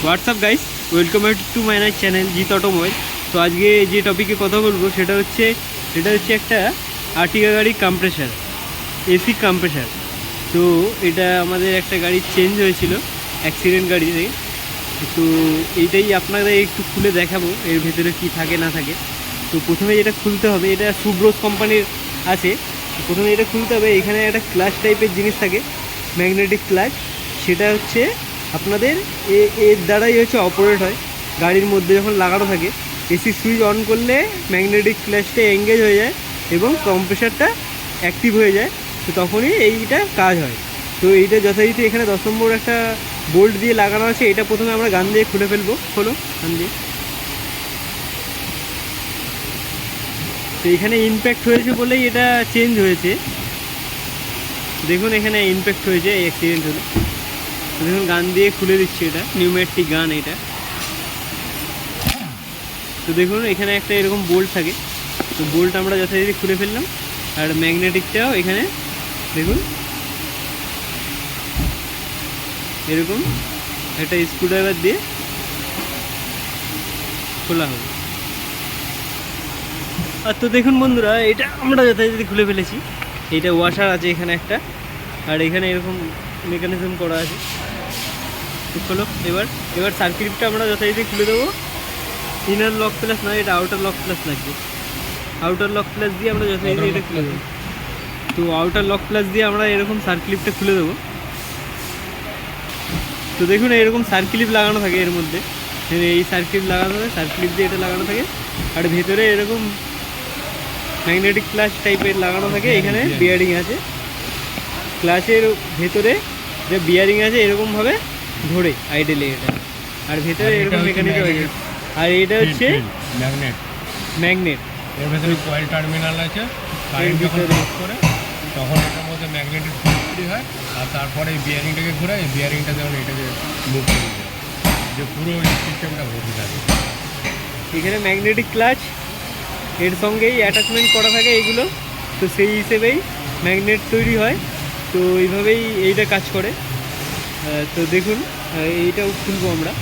WhatsApp guys, welcome to my channel জিত automobile. তো আজকে যে টপিকে কথা বলবো সেটা হচ্ছে একটা আর্টিকা গাড়ি কম্প্রেসার, এসি কম্প্রেসার। তো এটা আমাদের একটা গাড়ি চেঞ্জ হয়েছিল অ্যাক্সিডেন্ট গাড়িতে। তো এইটাই আপনাদের একটু খুলে দেখাবো এর ভেতরে কি থাকে না থাকে। তো প্রথমে যেটা খুলতে হবে, এটা সুব্রোস কোম্পানির আছে। প্রথমে এটা খুলতে হবে, এখানে একটা ক্লাচ টাইপের জিনিস থাকে, ম্যাগনেটিক ক্লাচ। সেটা হচ্ছে আপনাদের এর দ্বারাই হচ্ছে অপারেট হয়। গাড়ির মধ্যে যখন লাগানো থাকে, এসি সুইচ অন করলে ম্যাগনেটিক ক্লাচটা এঙ্গেজ হয়ে যায় এবং কম্প্রেসারটা অ্যাক্টিভ হয়ে যায়। তো তখনই এইটা কাজ হয়। তো এইটা যথারীতি এখানে 10 নম্বর একটা বোল্ট দিয়ে লাগানো আছে। এটা প্রথমে আমরা গান দিয়ে খুলে ফেলবো। খোলো গান দিয়ে। তো এখানে ইমপ্যাক্ট হয়েছে বলেই এটা চেঞ্জ হয়েছে। দেখুন এখানে ইমপ্যাক্ট হয়েছে, এই অ্যাক্সিডেন্ট হলো। দেখুন গান দিয়ে খুলে দিচ্ছি, এটা নিউম্যাটিক গান এটা। তো দেখুন এখানে একটা এরকম বোল্ট থাকে, তো বোল্ট আমরা যথারীতি খুলে ফেললাম। আর ম্যাগনেটিকটাও এখানে দেখুন এরকম একটা স্ক্রুড্রাইভার দিয়ে খোলা হবে। আর তো দেখুন বন্ধুরা, এটা আমরা যথারীতি খুলে ফেলেছি। এইটা ওয়াশার আছে এখানে একটা, আর এখানে এরকম মেকানিজম করা আছে। তো খোলো। এবার সার্কিটটা আমরা যথারীতি খুলে দেবো। ইনার লক প্লাস নয়, এটা আউটার লক প্লাস লাগবে। আউটার লক প্লাস দিয়ে আমরা যথারীতি এটা খুলে দেবো। তো আউটার লক প্লাস দিয়ে আমরা এরকম সার্কিটটা খুলে দেবো। তো দেখুন এরকম সার্কিট লাগানো থাকে এর মধ্যে, এই সার্কিট লাগানো থাকে, সার্কিট দিয়ে এটা লাগানো থাকে। আর ভেতরে এরকম ম্যাগনেটিক ক্লাচ টাইপের লাগানো থাকে। এখানে বিয়ারিং আছে, ক্লাচের ভেতরে যে বিয়ারিং আছে এরকমভাবে ধরে আইডেলে এটা। আর ভেতরে এরকম মেকানিজম আছে। আর এটা হচ্ছে ম্যাগনেট। এর ভেতরে কয়েল টার্মিনাল আছে। কারেন্ট যখন ক্রস করে তখন এটার মধ্যে ম্যাগনেটিক তৈরি হয়। আর তারপরে এই বিয়ারিংটাকে ঘোরায়, এই বিয়ারিংটা যেমন এটাকে মুভ করে দেয়, যে পুরো সিস্টেমটা ঘুরতে থাকে। এখানে ম্যাগনেটিক ক্লাচ এর সঙ্গেই অ্যাটাচমেন্ট করা থাকে এইগুলো। তো সেই হিসেবেই ম্যাগনেট তৈরি হয়। তো এইভাবেই এইটা কাজ করে। তো দেখুন এইটাও খুলবো আমরা।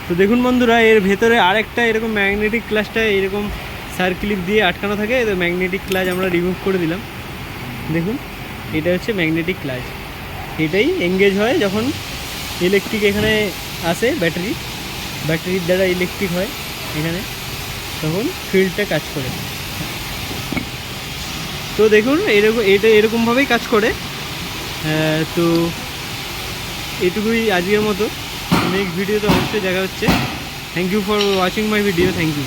তো দেখুন বন্ধুরা, এর ভেতরে আরেকটা এরকম ম্যাগনেটিক ক্লাচটা এরকম সার্কিট দিয়ে আটকানো থাকে। তো ম্যাগনেটিক ক্লাচ আমরা রিমুভ করে দিলাম। দেখুন এটা হচ্ছে ম্যাগনেটিক ক্লাচ। এটাই এঙ্গেজ হয় যখন ইলেকট্রিক এখানে আসে, ব্যাটারির দ্বারা ইলেকট্রিক হয় এখানে, তখন ফিল্ডটা কাজ করে। তো দেখুন এটা এরকমভাবেই কাজ করে। তো এটুকুই আজকের মতো। নেক্সট ভিডিওতে অবশ্যই দেখা হচ্ছে। Thank you for watching my video. Thank you.